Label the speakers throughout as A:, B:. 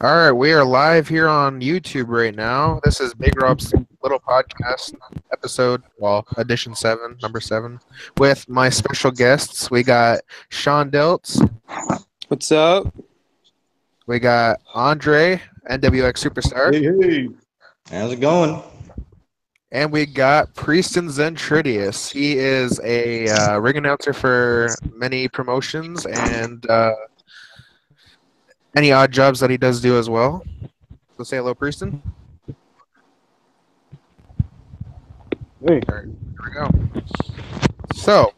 A: All right, we are live here on YouTube right now. This is Big Rob's little podcast episode, well, edition 7, number 7, with my special guests. We got Sean Dilts,
B: What's up?
A: we got André, NWX superstar,
C: Hey. How's it going?
A: and we got Priestan Xentrideus. He is a ring announcer for many promotions and any odd jobs that he does do as well. So say hello, Priestan.
C: Hey.
A: All right, here we go. So,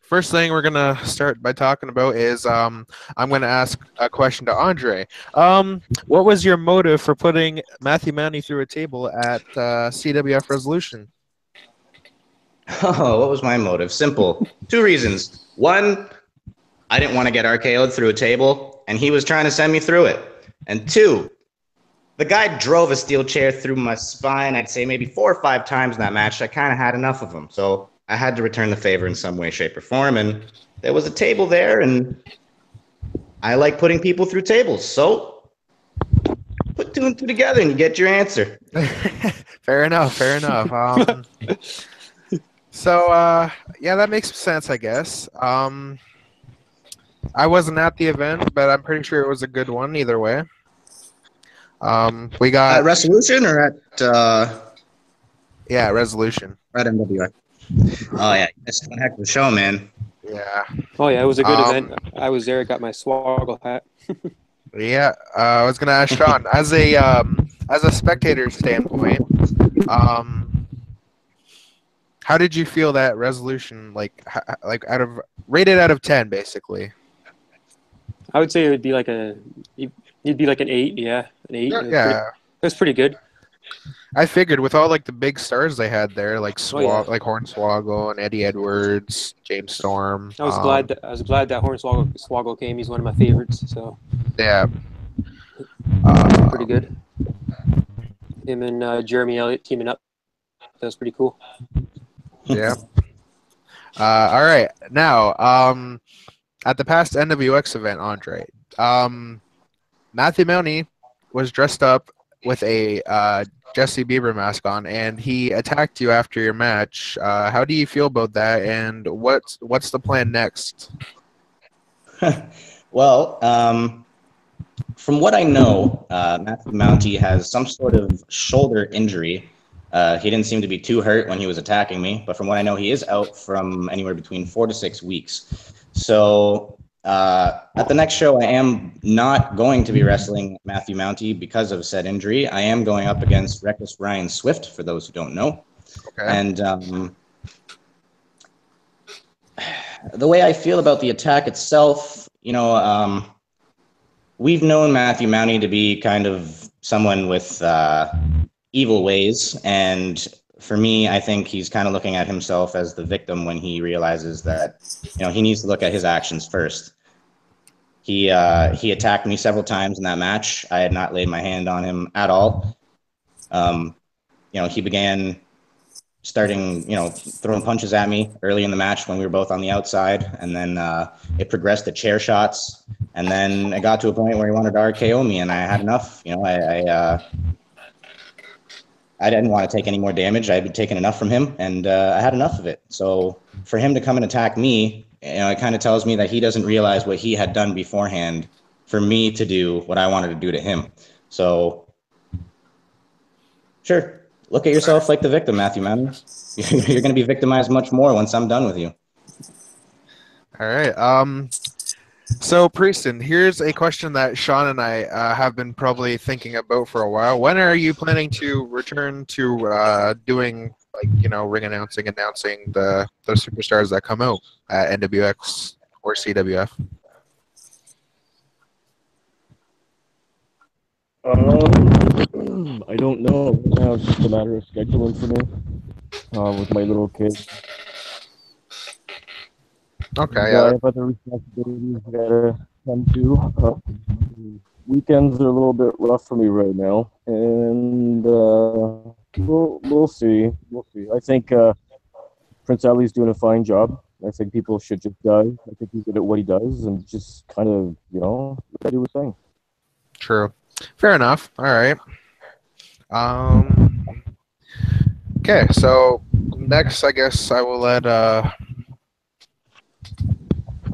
A: first thing we're gonna start by talking about is I'm gonna ask a question to Andre. What was your motive for putting Matthew Manny through a table at CWF Resolution?
C: Oh, what was my motive? Simple. 2 reasons. 1, I didn't want to get RKO'd through a table, and he was trying to send me through it. And 2, the guy drove a steel chair through my spine, I'd say maybe 4 or 5 times in that match. I kind of had enough of him. So I had to return the favor in some way, shape, or form. And there was a table there, and I like putting people through tables. So put 2 and 2 together, and you get your answer.
A: Fair enough. Fair enough. Yeah, that makes sense, I guess. I wasn't at the event, but I'm pretty sure it was a good one either way. We got
C: At Resolution or at
A: Resolution.
C: at NWX? Oh, yeah. It's one heck of a show, man.
A: Yeah.
B: Oh yeah, it was a good event. I was there. I got my swaggle hat.
A: Yeah, I was gonna ask Sean as a spectator standpoint, how did you feel that resolution like rated out of 10 basically?
B: I would say it would be like you'd be like an 8. Yeah, an 8.
A: Yeah,
B: It was pretty good.
A: I figured with all like the big stars they had there, like
B: yeah.
A: like Hornswoggle and Eddie Edwards, James Storm.
B: I was glad that Hornswoggle came. He's one of my favorites. So
A: Yeah.
B: pretty good. Him and Jeremy Elliott teaming up. That was pretty cool.
A: Yeah. All right. Now, at the past NWX event, Andre, Matthew Mounty was dressed up with a Jesse Bieber mask on, and he attacked you after your match. How do you feel about that, and what's the plan next?
C: Well, from what I know, Matthew Mounty has some sort of shoulder injury. He didn't seem to be too hurt when he was attacking me, but from what I know, he is out from anywhere between 4 to 6 weeks. So at the next show, I am not going to be wrestling Matthew Mounty because of said injury. I am going up against Reckless Ryan Swift, for those who don't know.
A: Okay.
C: And the way I feel about the attack itself, we've known Matthew Mounty to be kind of someone with evil ways, and for me, I think he's kind of looking at himself as the victim when he realizes that, he needs to look at his actions first. He attacked me several times in that match. I had not laid my hand on him at all. He began starting, throwing punches at me early in the match when we were both on the outside, and then it progressed to chair shots, and then it got to a point where he wanted to RKO me, and I had enough. I didn't want to take any more damage. I had been taking enough from him, and I had enough of it. So for him to come and attack me, it kind of tells me that he doesn't realize what he had done beforehand for me to do what I wanted to do to him. So, sure, look at yourself like the victim, Matthew, man. You're going to be victimized much more once I'm done with you.
A: All right. So, Priestan, here's a question that Sean and I have been probably thinking about for a while. When are you planning to return to doing, ring announcing the superstars that come out at NWX or CWF?
D: I don't know. Right now it's just a matter of scheduling for me with my little kids.
A: Okay.
D: I
A: Yeah.
D: have other responsibilities I gotta tend to. Weekends are a little bit rough for me right now, and we'll see. We'll see. I think Prince Ali's doing a fine job. I think people should just I think he's good at what he does, and just kind of, let him do his thing.
A: True. Fair enough. All right. Okay, so next, I guess I will let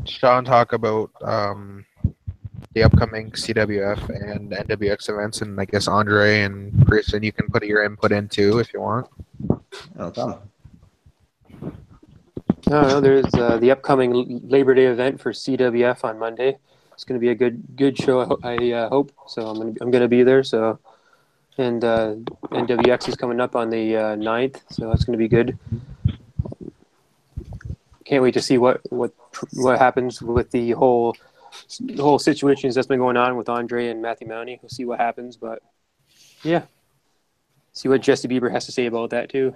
A: Sean talk about the upcoming CWF and NWX events, and I guess Andre and Priestan, you can put your input in too if you want.
C: No problem.
B: No, there's the upcoming Labor Day event for CWF on Monday. It's going to be a good show. I hope so. I'm gonna be there. So, and NWX is coming up on the 9th, so that's going to be good. Can't wait to see what happens with the whole situations that's been going on with Andre and Matthew Mounty. We'll see what happens, but yeah, see what Jesse Bieber has to say about that too.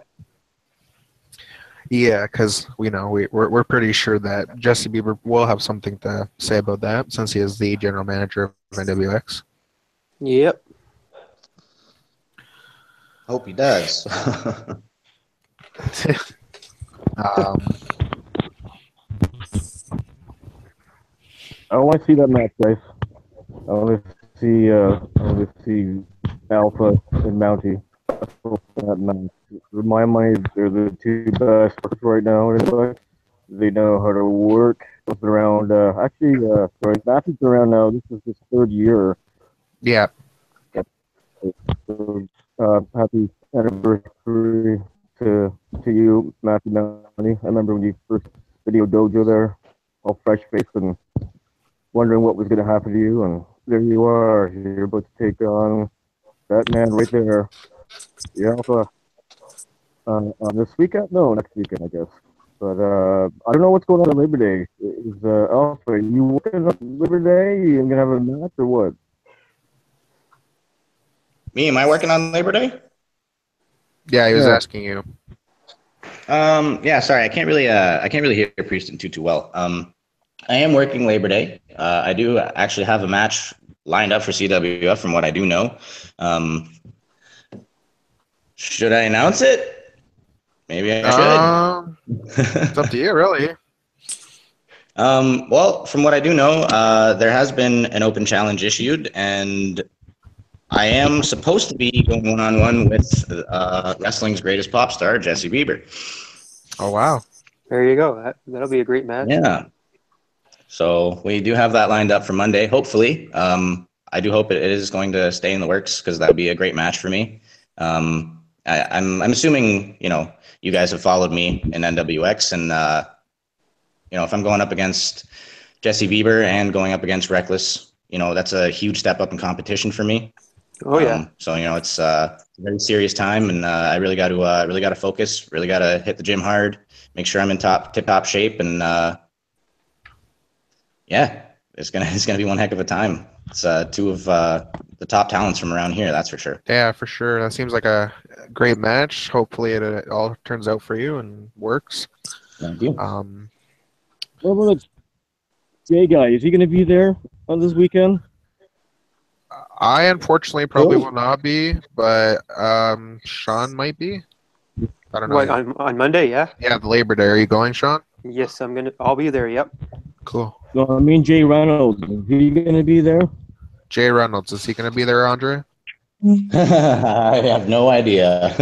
A: Yeah, because we're pretty sure that Jesse Bieber will have something to say about that since he is the general manager of NWX.
B: Yep.
C: Hope he does.
D: I want to see that match, guys. I want to see Alpha and Mountie. That match. In my mind, they're the two best workers right now. They know how to work. It's been around. Sorry, Matthew's been around now. This is his 3rd year.
A: Yeah.
D: So, happy anniversary to you, Matthew Mountie. I remember when you first video dojo there, all fresh faced and wondering what was going to happen to you, and there you are. You're about to take on that man right there. Yeah, Alpha. This weekend? No, next weekend, I guess. But I don't know what's going on Labor Day. Is Alpha, are you working on Labor Day? You gonna have a match or what?
C: Me, am I working on Labor Day?
A: Yeah, he was asking you.
C: Yeah, sorry, I can't really hear Priestan too well. I am working Labor Day. I do actually have a match lined up for CWF from what I do know. Should I announce it? Maybe I should.
A: It's up to you, really.
C: Well, from what I do know, there has been an open challenge issued, and I am supposed to be going one-on-one with wrestling's greatest pop star, Jesse Bieber.
A: Oh, wow.
B: There you go. That'll be a great match.
C: Yeah. So we do have that lined up for Monday, hopefully. I do hope it is going to stay in the works because that would be a great match for me. I'm assuming, you guys have followed me in NWX, and if I'm going up against Jesse Bieber and going up against Reckless, that's a huge step up in competition for me.
B: Oh yeah.
C: So it's a very serious time, and I really got to focus, really got to hit the gym hard, make sure I'm in tip-top shape, and yeah, it's gonna be one heck of a time. It's two of the top talents from around here, that's for sure.
A: Yeah, for sure. That seems like a great match. Hopefully, it all turns out for you and works.
C: Thank you.
D: What about the Jay guy? Is he going to be there on this weekend?
A: I unfortunately probably will not be, but Sean might be. I don't know.
B: What, on Monday? Yeah.
A: Yeah, the Labor Day. Are you going, Sean?
B: Yes, I'll be there. Yep.
A: Cool.
D: No, I mean Jay Reynolds. Is he going to be there?
A: Jay Reynolds, is he going to be there, Andre?
C: I have no idea.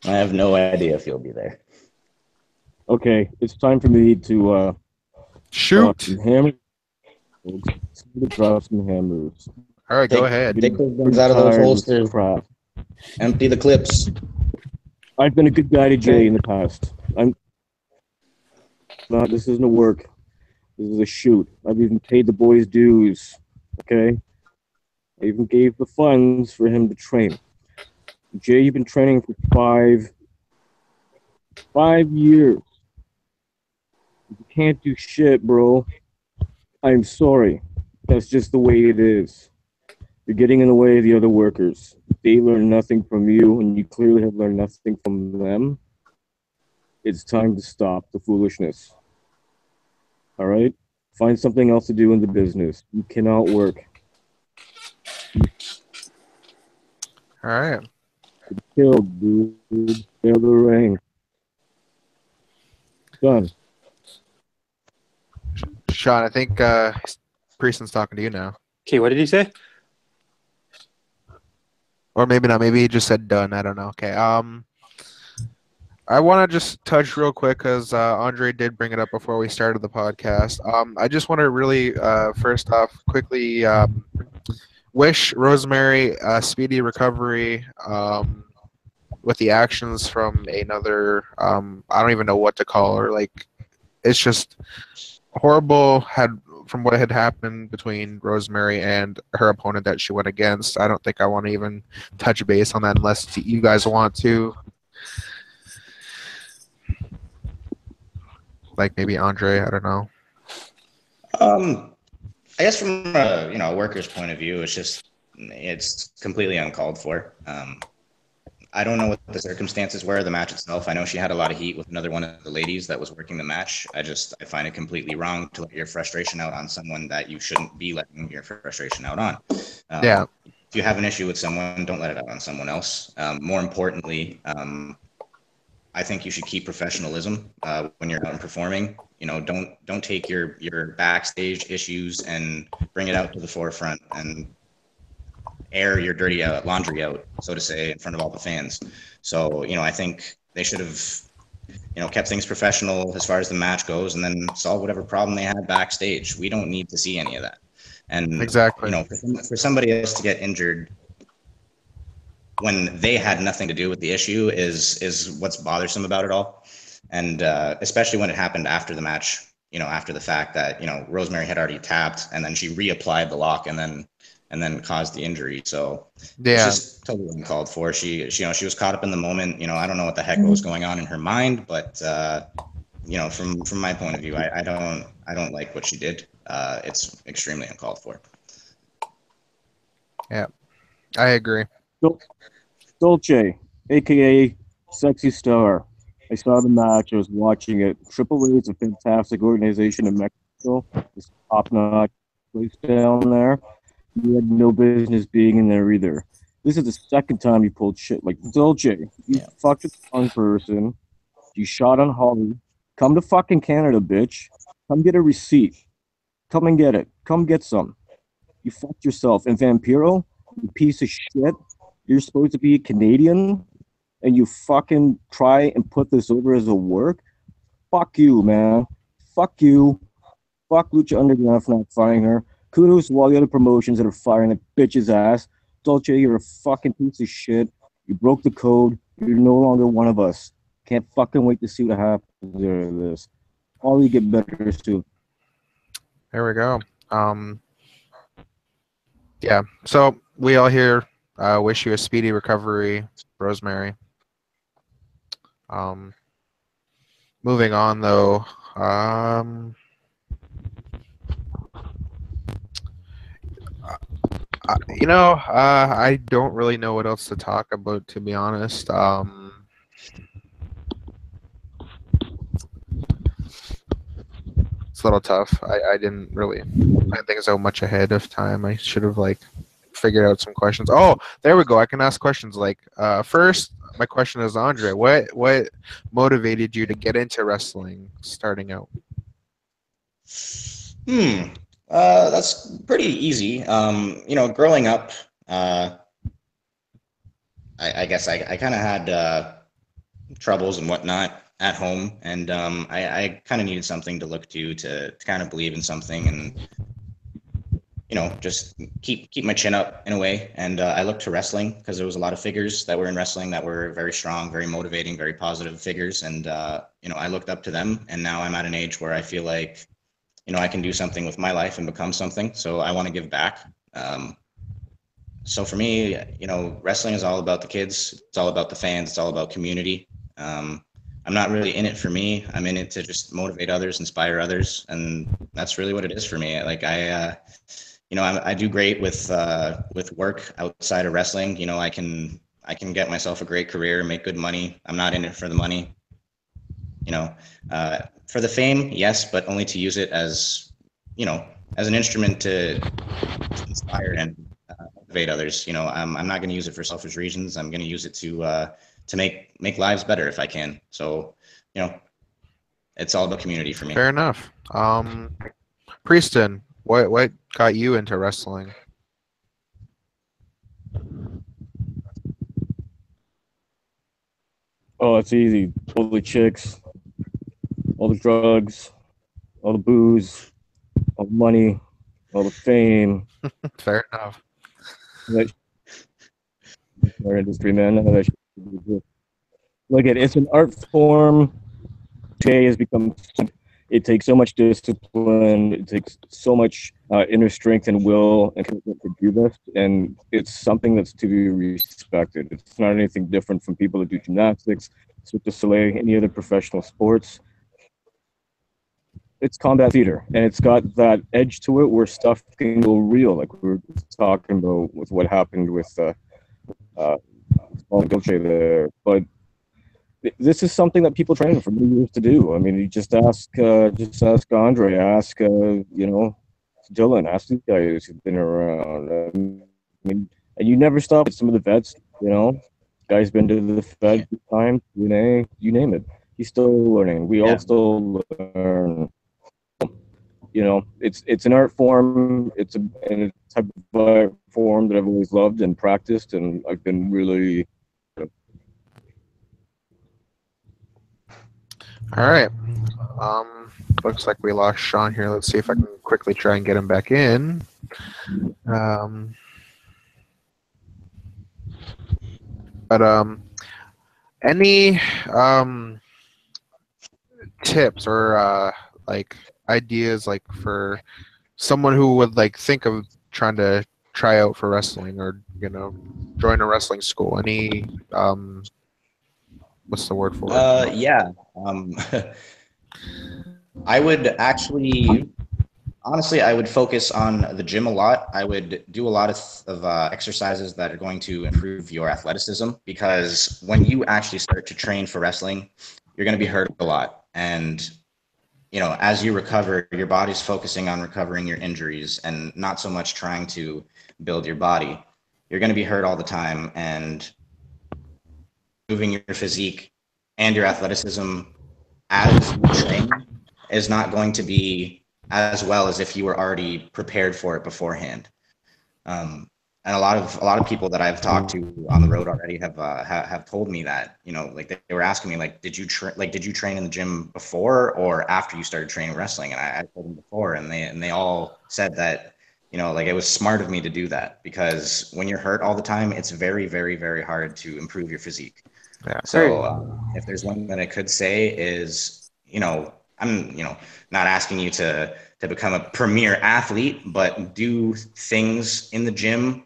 C: I have no idea if he'll be there.
D: Okay, it's time for me to
A: shoot
D: some hammers. Drop some hammers.
A: All right, go ahead.
C: Take those guns out of those holsters. Empty the clips.
D: I've been a good guy to Jay in the past. This isn't a work. This is a shoot. I've even paid the boys' dues. Okay? I even gave the funds for him to train. Jay, you've been training for 5 years. You can't do shit, bro. I'm sorry. That's just the way it is. You're getting in the way of the other workers. They learn nothing from you, and you clearly have learned nothing from them. It's time to stop the foolishness. All right? Find something else to do in the business. You cannot work.
A: All right.
D: Killed, dude. Feel the rain. Done.
A: Sean, I think Prieston's talking to you now.
B: Okay, what did he say?
A: Or maybe not. Maybe he just said done. I don't know. Okay. I want to just touch real quick because Andre did bring it up before we started the podcast. I just want to really, first off, quickly wish Rosemary a speedy recovery with the actions from another. I don't even know what to call her. Like, it's just horrible. From what had happened between Rosemary and her opponent that she went against. I don't think I want to even touch base on that unless you guys want to. Like maybe Andre, I don't know.
C: I guess from a worker's point of view, it's completely uncalled for. I don't know what the circumstances were of the match itself. I know she had a lot of heat with another one of the ladies that was working the match. I find it completely wrong to let your frustration out on someone that you shouldn't be letting your frustration out on.
A: Yeah.
C: If you have an issue with someone, don't let it out on someone else. More importantly, I think you should keep professionalism when you're out and performing. Don't take your backstage issues and bring it out to the forefront and air your dirty laundry out, so to say, in front of all the fans. So, I think they should have, kept things professional as far as the match goes and then solve whatever problem they had backstage. We don't need to see any of that. And,
A: exactly.
C: For somebody else to get injured when they had nothing to do with the issue is what's bothersome about it all. And especially when it happened after the match, after the fact that, Rosemary had already tapped and then she reapplied the lock and then caused the injury. So
A: yeah,
C: it's just totally uncalled for. She was caught up in the moment. I don't know what the heck was going on in her mind, but from my point of view, I don't like what she did. It's extremely uncalled for.
A: Yeah, I agree.
D: Dolce, aka Sexy Star. I saw the match. I was watching it. Triple A is a fantastic organization in Mexico. It's top-notch place down there. You had no business being in there either. This is the second time you pulled shit like Dolce. You fucked a wrong person. You shot on Holly. Come to fucking Canada, bitch. Come get a receipt. Come and get it. Come get some. You fucked yourself. And Vampiro, you piece of shit. You're supposed to be a Canadian, and you fucking try and put this over as a work? Fuck you, man. Fuck you. Fuck Lucha Underground for not firing her. Kudos to all the other promotions that are firing that bitch's ass. Dolce, you're a fucking piece of shit. You broke the code. You're no longer one of us. Can't fucking wait to see what happens after this. All you get better soon.
A: There we go. Yeah. So we all here wish you a speedy recovery, Rosemary. Moving on though. I don't really know what else to talk about, to be honest. It's a little tough. I didn't really plan things out much ahead of time. I should have figured out some questions. Oh, there we go. I can ask questions. First, my question is Andre. What motivated you to get into wrestling starting out?
C: That's pretty easy. Growing up, I guess I kind of had troubles and whatnot at home, and I kind of needed something to look to kind of believe in something, and just keep my chin up in a way. And I looked to wrestling because there was a lot of figures that were in wrestling that were very strong, very motivating, very positive figures, and I looked up to them. And now I'm at an age where I feel like I can do something with my life and become something. So I want to give back. So for me, wrestling is all about the kids. It's all about the fans. It's all about community. I'm not really in it for me. I'm in it to just motivate others, inspire others. And that's really what it is for me. I do great with work outside of wrestling. I can get myself a great career, make good money. I'm not in it for the money. For the fame, yes, but only to use it as an instrument to inspire and motivate others. I'm not going to use it for selfish reasons. I'm going to use it to make lives better if I can. So, it's all about community for me.
A: Fair enough. Priestan, what got you into wrestling?
D: Oh, it's easy. All the chicks, all the drugs, all the booze, all the money, all the fame.
A: Fair enough.
D: That our industry, man. None of that shit. Look, it's an art form. Today has become. It takes so much discipline. It takes so much inner strength and will and commitment to do this, and it's something that's to be respected. It's not anything different from people that do gymnastics, Cirque du Soleil, any other professional sports. It's combat theater, and it's got that edge to it where stuff can go real, like we were talking about with what happened with Dilts there. But this is something that people train for many years to do. I mean, you just ask André, ask Dylan, ask these guys who've been around. I mean, and you never stop. Some of the vets, guy's been to the Fed time, you name it. He's still learning. We all still learn. It's an art form. It's a type of art form that I've always loved and practiced, and I've been really.
A: All right. Looks like we lost Sean here. Let's see if I can quickly try and get him back in. Any tips or like ideas like for someone who would like think of trying to try out for wrestling or join a wrestling school? Any what's the word for it?
C: Yeah. I would actually, honestly, I would focus on the gym a lot. I would do a lot of exercises that are going to improve your athleticism, because when you actually start to train for wrestling, you're going to be hurt a lot. And, as you recover, your body's focusing on recovering your injuries and not so much trying to build your body. You're going to be hurt all the time, and moving your physique and your athleticism as you train is not going to be as well as if you were already prepared for it beforehand. And a lot of people that I've talked to on the road already have told me that, like they were asking me, like, did you train in the gym before or after you started training wrestling? And I told them before, and they all said that, like it was smart of me to do that, because when you're hurt all the time, it's very, very, very hard to improve your physique.
A: Yeah.
C: So if there's one thing that I could say is, I'm, not asking you to become a premier athlete, but do things in the gym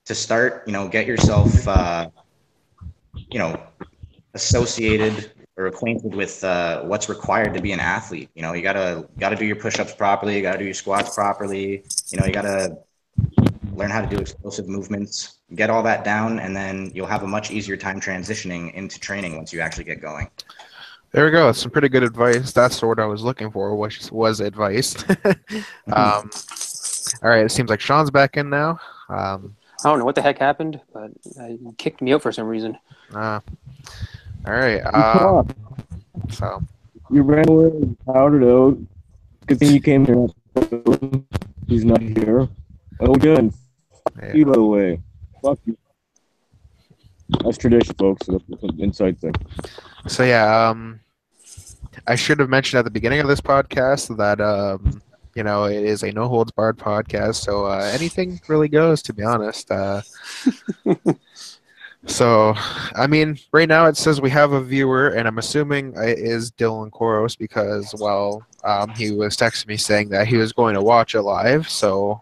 C: to start, get yourself, associated or acquainted with what's required to be an athlete. You gotta do your push-ups properly. You gotta do your squats properly. You gotta learn how to do explosive movements, get all that down, and then you'll have a much easier time transitioning into training once you actually get going.
A: There we go. That's some pretty good advice. That's what I was looking for, which was advice. All right. It seems like Sean's back in now.
B: I don't know what the heck happened, but he kicked me out for some reason.
A: All right. So
D: You ran away and powdered out. Good thing you came here. He's not here. Oh, good.
A: yeah.
D: You, by the way. Fuck you. That's tradition, folks. That's an inside thing.
A: So yeah, I should have mentioned at the beginning of this podcast that it is a no holds barred podcast, so anything really goes, to be honest. So, I mean, right now it says we have a viewer, and I'm assuming it is Dylan Koros, because he was texting me saying that he was going to watch it live. So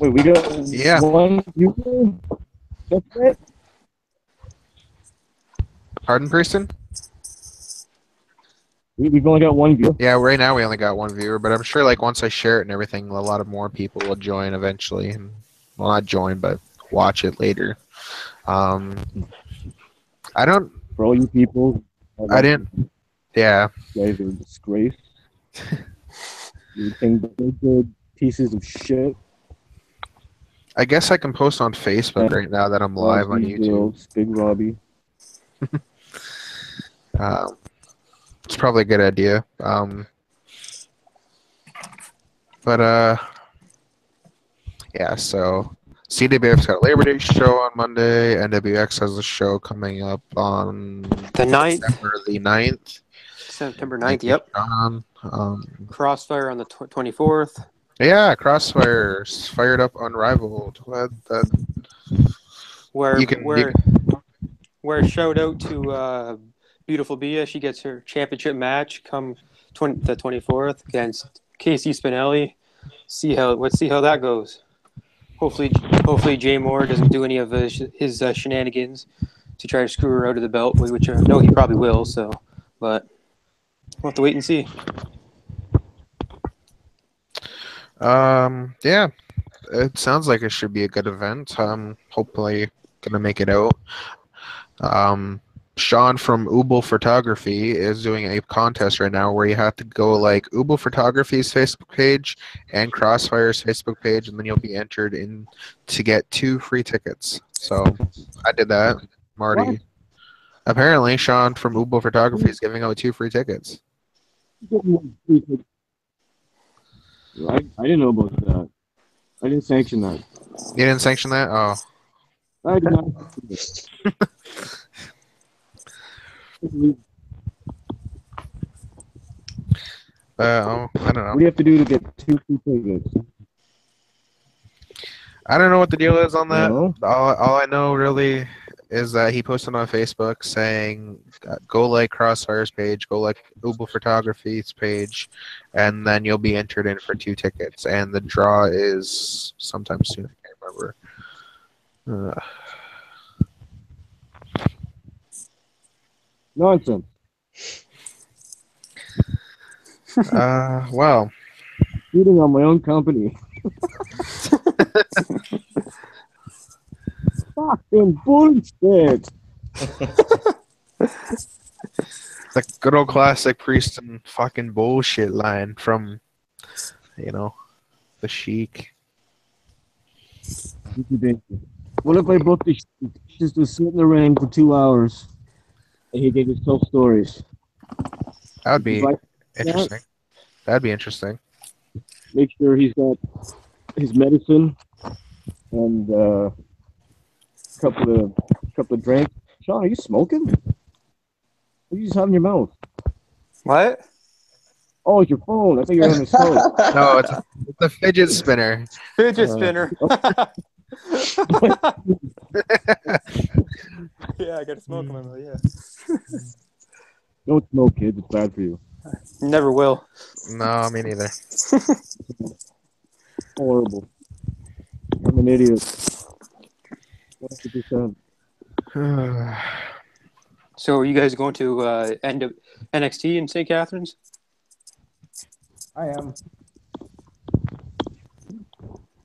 D: wait, we got one viewer? That's it?
A: Pardon, Priestan?
D: We've only got one viewer.
A: Yeah, right now we only got one viewer, but I'm sure like once I share it and everything, a lot of more people will join eventually. And, well, not join, but watch it later. I don't.
D: For all you people.
A: I didn't. Yeah.
D: You guys are a disgrace. You think they're good pieces of shit.
A: I guess I can post on Facebook right now that I'm live on YouTube.
D: Girls, Big Robbie.
A: It's probably a good idea. But yeah. So CWF's got a Labor Day show on Monday. NWX has a show coming up on
B: The 9th,
A: September the 9th.
B: September
A: Thank
B: 9th.
A: you,
B: Yep.
A: Sean.
B: Crossfire on the 24th.
A: Yeah, Crossfire's fired up, unrivaled.
B: Where
A: You can-
B: where shout out to beautiful Bia. She gets her championship match come the 24th against Casey Spinelli. See how that goes. Hopefully Jay Moore doesn't do any of his shenanigans to try to screw her out of the belt, which I know he probably will. So, but we'll have to wait and see.
A: Yeah, it sounds like it should be a good event. Hopefully gonna make it out. Sean from Ubel Photography is doing a contest right now where you have to go like Ubel Photography's Facebook page and Crossfire's Facebook page, and then you'll be entered in to get 2 free tickets. So I did that. Marty.
D: What?
A: Apparently, Sean from Ubel Photography is giving out 2 free tickets.
D: I didn't know about that. I didn't sanction that.
A: You didn't sanction that? Oh.
D: I did not.
A: I don't know.
D: What do you have to do to get 2 free tickets?
A: I don't know what the deal is on that.
D: No?
A: All I know really is that he posted on Facebook saying, go like Crossfire's page, go like Ubel Photography's page, and then you'll be entered in for 2 tickets. And the draw is sometime soon. I can't remember.
D: Nonsense.
A: Well.
D: Cheating on my own company. Fucking bullshit.
A: The good old classic Priestan fucking bullshit line from, the Sheik.
D: What if I booked this just to sit in the rain for 2 hours and he gave us 12 stories?
A: That would be
D: Like
A: interesting. That'd be interesting.
D: Make sure he's got his medicine and a couple of drinks. Sean, are you smoking? What do you just have in your mouth?
B: What?
D: Oh, it's your phone. I think you're on the phone.
A: No, it's a fidget spinner.
B: Fidget spinner. Yeah, I got to smoke them. Yeah.
D: Don't smoke, kids. It's bad for you.
B: Never will.
A: No, me neither.
D: Horrible. I'm an idiot. 100%.
B: So, are you guys going to end up NXT in St. Catharines?
C: I am.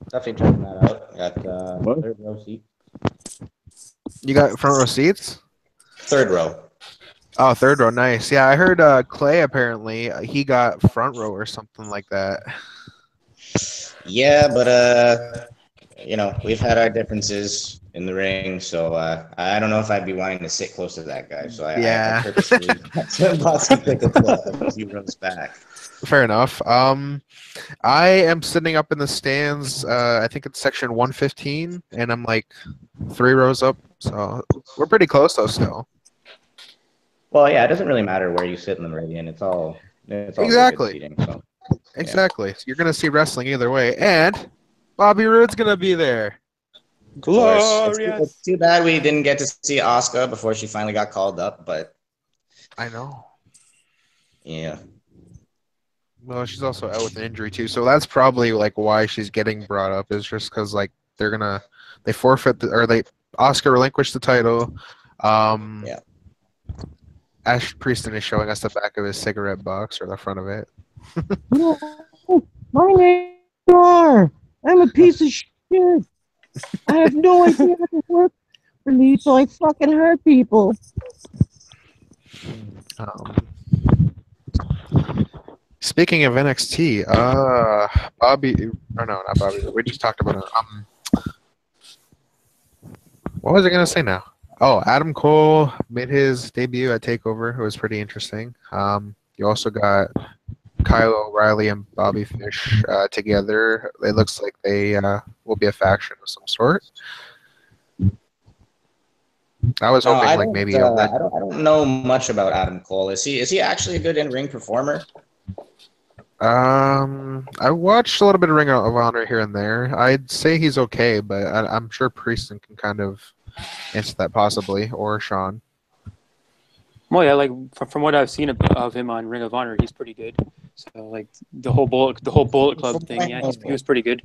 C: Definitely checking that out. Got
D: What?
C: 3rd row seat.
A: You got front row seats?
C: 3rd row.
A: Oh, 3rd row, nice. Yeah, I heard Clay apparently he got front row or something like that.
C: Yeah, but we've had our differences in the ring, so I don't know if I'd be wanting to sit close to that guy. So I purposely bought some tickets a few rows back.
A: Fair enough. I am sitting up in the stands. I think it's section 115, and I'm like 3 rows up. So we're pretty close though still.
C: Well, yeah, it doesn't really matter where you sit in the Meridian. It's all
A: Exactly.
C: good seating, so.
A: Exactly. So you're gonna see wrestling either way, and Bobby Roode's gonna be there.
B: Glorious.
C: It's too bad we didn't get to see Asuka before she finally got called up, but
A: I know.
C: yeah.
A: Well, she's also out with an injury too, so that's probably like why she's getting brought up is just because like they forfeit or Asuka relinquished the title.
C: Yeah.
A: Ash Priestan is showing us the back of his cigarette box or the front of it.
D: My name is I'm a piece of shit. I have no idea how to work for me, so I fucking hurt people.
A: Speaking of NXT, not Bobby. We just talked about it. What was I gonna say now? Oh, Adam Cole made his debut at TakeOver. It was pretty interesting. You also got Kyle O'Reilly and Bobby Fish together. It looks like they will be a faction of some sort. I was
C: No,
A: hoping
C: I
A: like
C: don't.
A: maybe a
C: I don't know much about Adam Cole. Is he actually a good in-ring performer?
A: I watched a little bit of Ring of Honor here and there. I'd say he's okay, but I'm sure Priestan can kind of answer that possibly, or Sean.
B: Well, yeah, like from what I've seen of him on Ring of Honor, he's pretty good. So like the whole Bullet Club thing, yeah, he was pretty good.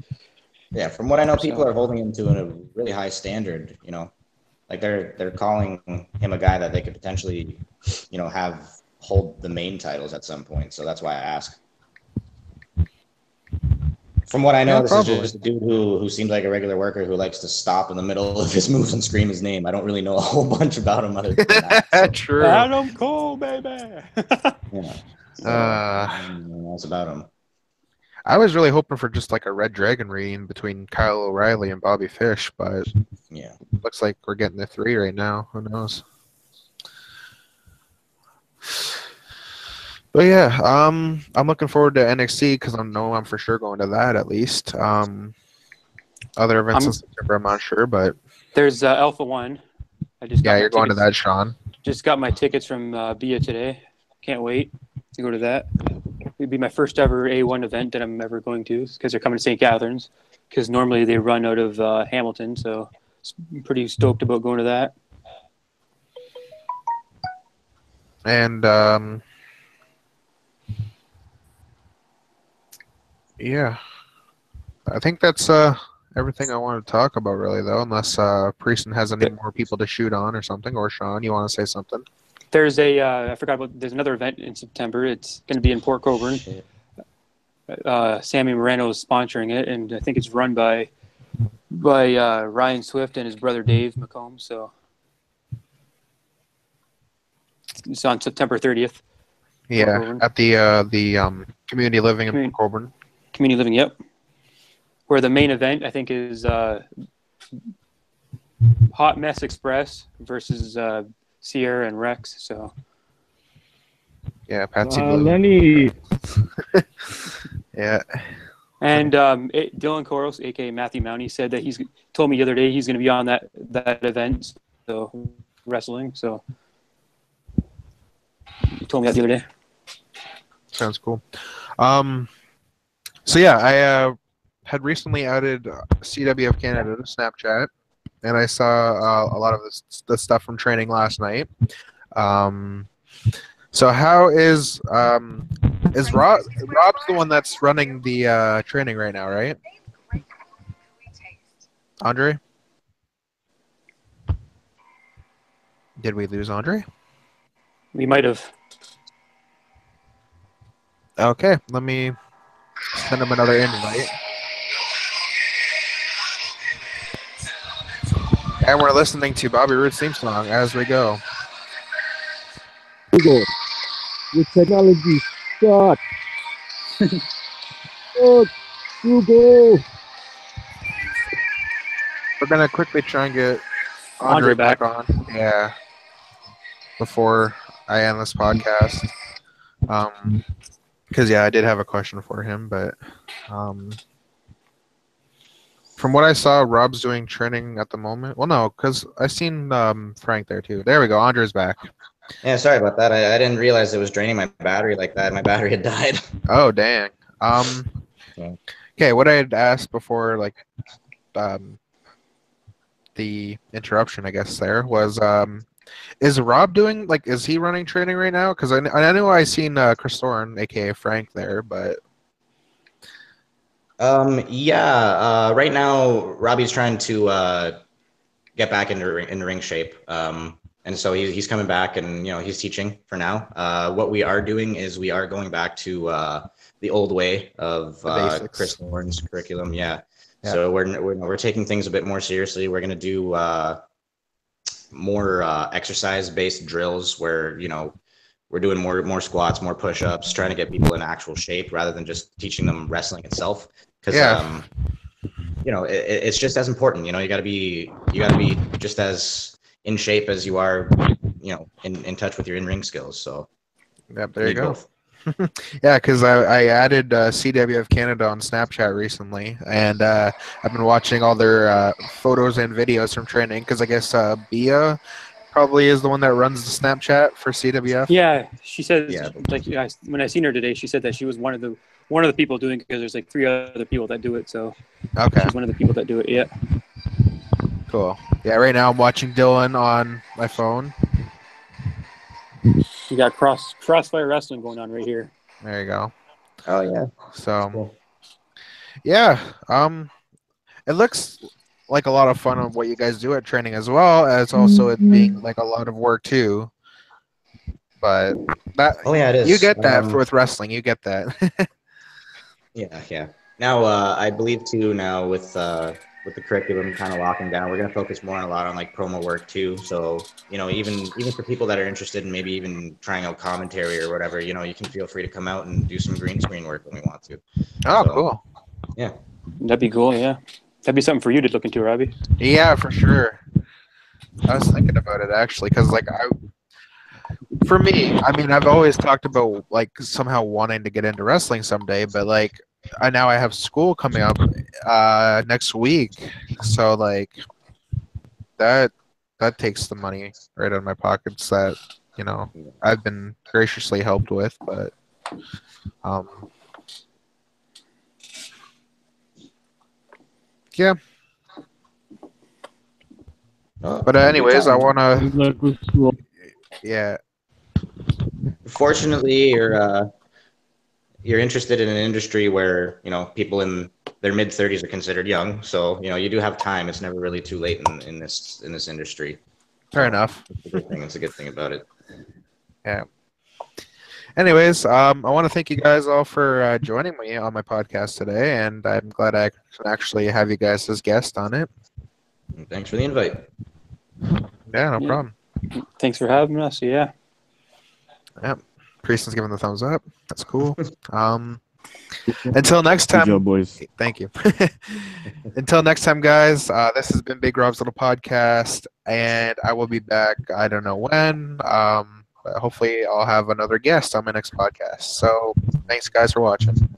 C: Yeah, from what I know, people
B: So-
C: are holding him to a really high standard. You know, like they're calling him a guy that they could potentially, have hold the main titles at some point. So that's why I ask. From what I know,
A: Yeah,
C: this
A: probably.
C: is just a dude who seems like a regular worker who likes to stop in the middle of his moves and scream his name. I don't really know a whole bunch about him other than that. So,
A: True.
B: Adam Cole, baby.
C: yeah. So, I don't know what else about him.
A: I was really hoping for just like a Red Dragon reign between Kyle O'Reilly and Bobby Fish, but
C: Yeah.
A: looks like we're getting the 3 right now. Who knows? But yeah, I'm looking forward to NXT because I'm for sure going to that at least. Other events in September, I'm not sure, but
B: There's Alpha One. I just got
A: yeah,
B: my
A: you're going to
B: tickets-
A: that, Sean.
B: Just got my tickets from Bia today. Can't wait to go to that. It'd be my first ever A1 event that I'm ever going to because they're coming to St. Catharines. Because normally they run out of Hamilton, so I'm pretty stoked about going to that.
A: And yeah, I think that's everything I want to talk about really, though. Unless Priestan has any more people to shoot on or something, or Sean, you want to say something?
B: There's I forgot about. There's another event in September. It's going to be in Port Coburn. Sammy Moreno is sponsoring it, and I think it's run by Ryan Swift and his brother Dave McComb. So it's on September 30th.
A: Yeah,
B: Coburn.
A: at the community living in
B: Community-
A: Port Coburn.
B: Community Living, yep. Where the main event, I think, is Hot Mess Express versus Sierra and Rex. So
A: Yeah, Patsy Blue.
D: Lenny.
A: Yeah.
B: and Dylan Koros, aka Matthew Mounty, said that he's told me the other day he's going to be on that event. So wrestling. So he told me that the other day.
A: Sounds cool. So yeah, I had recently added CWF Canada to Snapchat, and I saw a lot of the stuff from training last night. So how is Rob? Rob's the one that's running the training right now, right? André? Did we lose André?
B: We might have.
A: Okay, let me send him another invite. And we're listening to Bobby Roode's theme song as we go.
D: Google, your technology sucks. Fuck, Google.
A: We're gonna quickly try and get André back on. Yeah. Before I end this podcast. Because yeah, I did have a question for him, but from what I saw, Rob's doing training at the moment. Well, no, because I seen Frank there too. There we go. Andre's back.
C: Yeah, sorry about that. I didn't realize it was draining my battery like that. My battery had died.
A: Oh dang.
C: Yeah.
A: Okay, what I had asked before, like, the interruption, I guess there was, is Rob doing, like, is he running training right now? Because I know I seen Chris Thorne, aka Frank, there, but
C: Yeah. Right now, Robbie's trying to get back into ring shape. And so he's coming back, and he's teaching for now. What we are doing is we are going back to the old way of Chris Thorne's curriculum. Yeah. So we're taking things a bit more seriously. We're gonna do more exercise-based drills where we're doing more squats, more push-ups, trying to get people in actual shape rather than just teaching them wrestling itself. Because it's just as important. You gotta be just as in shape as you are, in touch with your in-ring skills. So
A: yeah, there you go.
C: Both.
A: Yeah, because I added CWF Canada on Snapchat recently, and I've been watching all their photos and videos from training. Because I guess Bia probably is the one that runs the Snapchat for CWF.
B: Yeah, she said
C: Yeah.
B: when I seen her today, she said that she was one of the people doing it because there's like 3 other people that do it. So
A: Okay.
B: she's one of the people that do it. Yeah.
A: Cool. Yeah, right now I'm watching Dylan on my phone.
B: We got crossfire wrestling going on right here.
A: There you go.
C: Oh yeah.
A: So
C: Cool.
A: yeah, it looks like a lot of fun on what you guys do at training, as well as also it being like a lot of work too. But that
C: Oh yeah, it is.
A: you get that with wrestling. You get that.
C: Yeah. Now, I believe too. Now with the curriculum kind of locking down, we're gonna focus more on a lot on like promo work too. So even for people that are interested in maybe even trying out commentary or whatever, you can feel free to come out and do some green screen work when we want to.
A: Oh,
C: So,
A: cool.
C: Yeah.
B: That'd be cool. Yeah. That'd be something for you to look into, Robbie.
A: Yeah, for sure. I was thinking about it actually, because for me, I mean, I've always talked about like somehow wanting to get into wrestling someday, but like now I have school coming up next week, so like that takes the money right out of my pockets that I've been graciously helped with, but yeah. But anyways, I want to. Yeah.
C: Fortunately, you're interested in an industry where people in their mid-30s are considered young, so you do have time. It's never really too late in this industry.
A: Fair enough.
C: It's a good thing. It's a good thing about it.
A: Yeah. Anyways, I want to thank you guys all for joining me on my podcast today, and I'm glad I can actually have you guys as guests on it.
C: And thanks for the invite.
A: Yeah, no problem.
B: Thanks for having us. Yeah.
A: Yep. Priestan's giving the thumbs up. That's cool. Until next time.
D: Good job, boys.
A: Thank you. Until next time, guys, this has been Big Rob's Little Podcast, and I will be back, I don't know when, but hopefully I'll have another guest on my next podcast. So thanks, guys, for watching.